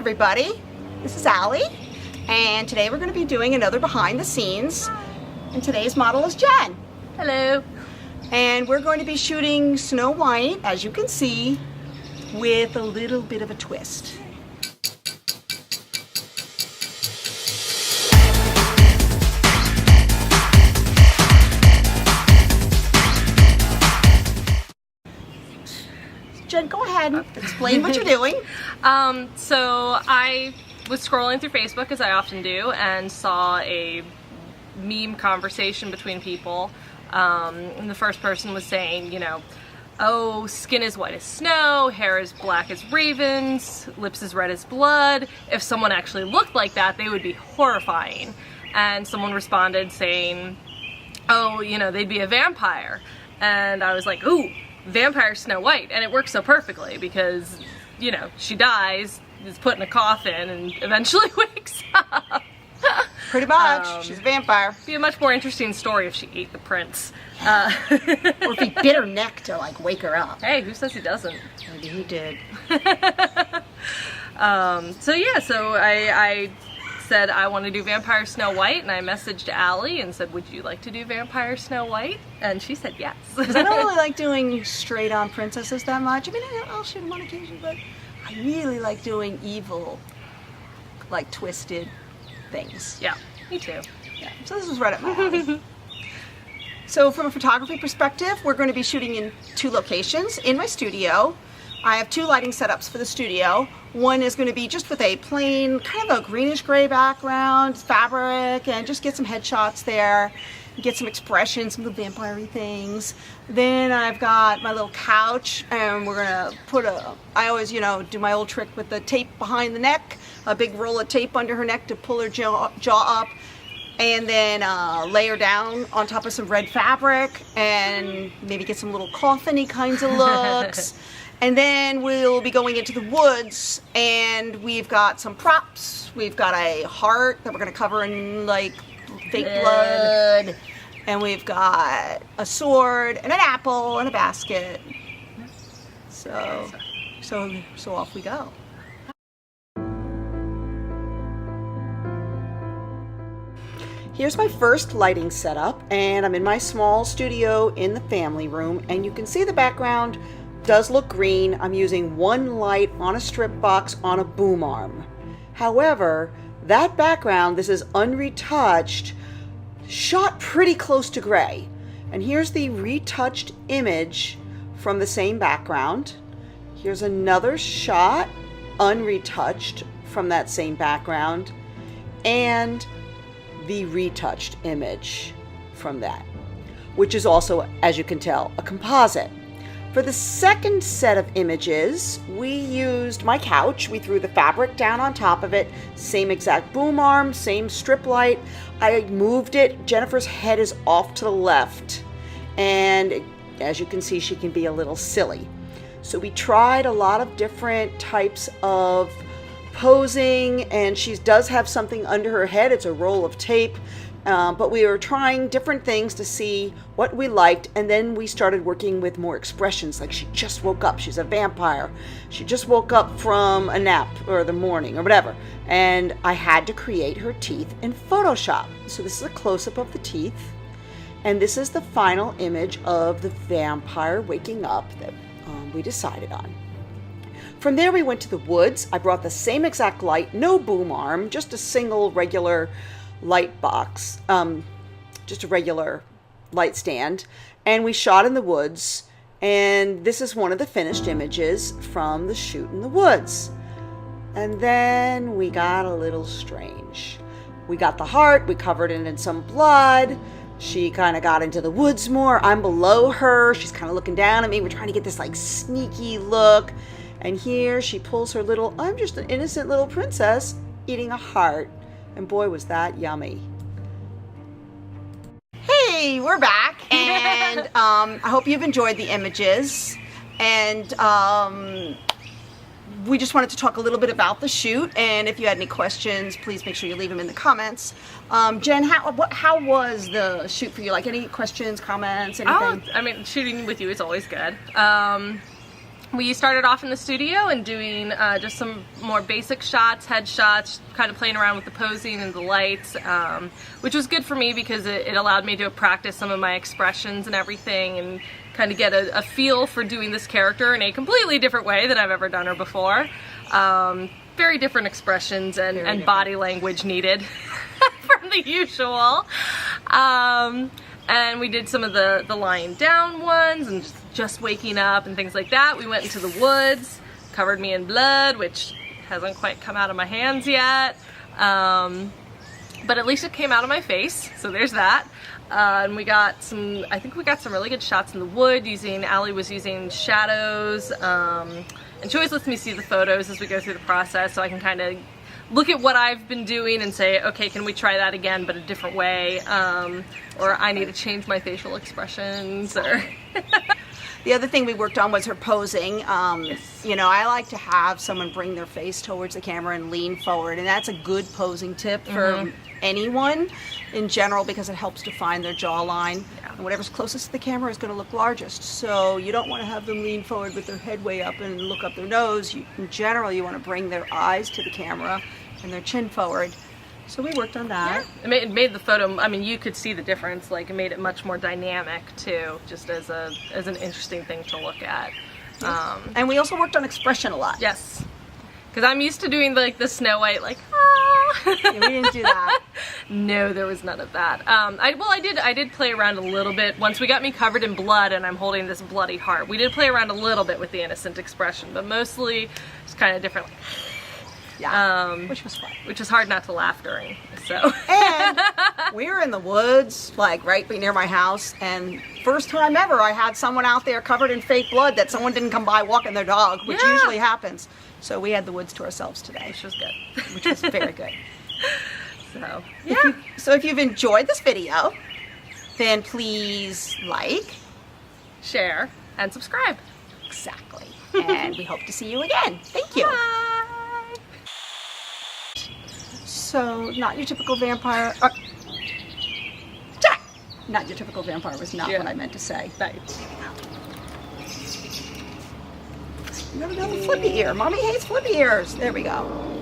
everybody, this is Allie, and today we're going to be doing another behind the scenes, and today's model is Jen. Hello. And we're going to be shooting Snow White, as you can see, with a little bit of a twist. Jen, go ahead and explain what you're doing. So I was scrolling through Facebook, as I often do, and saw a meme conversation between people. And the first person was saying, you know, oh, skin is white as snow, hair is black as ravens, lips as red as blood. If someone actually looked like that, they would be horrifying. And someone responded saying, oh, you know, they'd be a vampire. And I was like, ooh, vampire Snow White. And it works so perfectly because, you know, she dies, is put in a coffin, and eventually wakes up. Pretty much. She's a vampire. Be a much more interesting story if she ate the prince. Or if he bit her neck to, like, wake her up. Hey, who says he doesn't? Maybe he did. So I said I want to do Vampire Snow White, and I messaged Allie and said, would you like to do Vampire Snow White? And she said yes. Because I don't really like doing straight-on princesses that much. I mean, I'll shoot them on occasion, but I really like doing evil, like, twisted things. Yeah, me too. Yeah. So this is right up my alley. So from a photography perspective, we're going to be shooting in 2 locations. In my studio, I have 2 lighting setups for the studio. One is going to be just with a plain, kind of a greenish gray background, fabric, and just get some headshots there, get some expression, some of the vampire-y things. Then I've got my little couch, and we're going to put I always, you know, do my old trick with the tape behind the neck, a big roll of tape under her neck to pull her jaw up, and then lay her down on top of some red fabric, and maybe get some little coffin-y kinds of looks. And then we'll be going into the woods, and we've got some props. We've got a heart that we're going to cover in, like, fake blood. And we've got a sword, and an apple, and a basket. So off we go. Here's my first lighting setup, and I'm in my small studio in the family room, and you can see the background does look green. I'm using one light on a strip box on a boom arm. However, that background, this is unretouched, shot pretty close to gray. And here's the retouched image from the same background. Here's another shot, unretouched, from that same background, and the retouched image from that, which is also, as you can tell, a composite. For the second set of images, we used my couch. We threw the fabric down on top of it, same exact boom arm, same strip light. I moved it. Jennifer's head is off to the left, and as you can see, she can be a little silly. So we tried a lot of different types of posing, and she does have something under her head. It's a roll of tape. But we were trying different things to see what we liked, and then we started working with more expressions, like she just woke up, she's a vampire, she just woke up from a nap or the morning or whatever, and I had to create her teeth in Photoshop. So this is a close-up of the teeth, and this is the final image of the vampire waking up that we decided on. From there we went to the woods. I brought the same exact light, no boom arm, just a single regular light box, just a regular light stand, and we shot in the woods, and this is one of the finished images from the shoot in the woods. And then we got a little strange. We got the heart, we covered it in some blood, she kind of got into the woods more, I'm below her, she's kind of looking down at me, we're trying to get this like sneaky look, and here she pulls her little, I'm just an innocent little princess eating a heart. And boy, was that yummy. Hey, we're back, and I hope you've enjoyed the images. And we just wanted to talk a little bit about the shoot, and if you had any questions, please make sure you leave them in the comments. Jen, how was the shoot for you? Like, any questions, comments, anything? I mean, shooting with you is always good. we started off in the studio and doing just some more basic shots, headshots, kind of playing around with the posing and the lights, which was good for me because it allowed me to practice some of my expressions and everything and kind of get a feel for doing this character in a completely different way than I've ever done her before. Very different expressions and body language needed from the usual. And we did some of the lying down ones and just waking up and things like that. We went into the woods, covered me in blood, which hasn't quite come out of my hands yet. But at least it came out of my face, so there's that. And we got some, I think we got some really good shots in the wood Allie was using shadows. And she always lets me see the photos as we go through the process so I can kind of look at what I've been doing and say, okay, can we try that again but a different way? Or I need to change my facial expressions. Or The other thing we worked on was her posing. You know, I like to have someone bring their face towards the camera and lean forward, and that's a good posing tip for anyone in general because it helps define their jawline. And whatever's closest to the camera is going to look largest. So you don't want to have them lean forward with their head way up and look up their nose. In general, you want to bring their eyes to the camera and their chin forward. So we worked on that. Yeah. It made the photo, I mean, you could see the difference. Like, it made it much more dynamic too, just as an interesting thing to look at. And we also worked on expression a lot. Yes, because I'm used to doing like the Snow White, like Yeah, we didn't do that. No, there was none of that. I did play around a little bit. Once we got me covered in blood and I'm holding this bloody heart, we did play around a little bit with the innocent expression, but mostly it's kind of different. Yeah, which was fun. Which is hard not to laugh during. So. And we were in the woods, like right near my house, and first time ever I had someone out there covered in fake blood that someone didn't come by walking their dog, which usually happens. So we had the woods to ourselves today. Which was good. Which was very good. So, So if you've enjoyed this video, then please like, share, and subscribe. Exactly. And we hope to see you again. Thank you. Bye. So, not your typical vampire. Not your typical vampire was not what I meant to say. Right. You gotta go with flippy ear. Mommy hates flippy ears. There we go.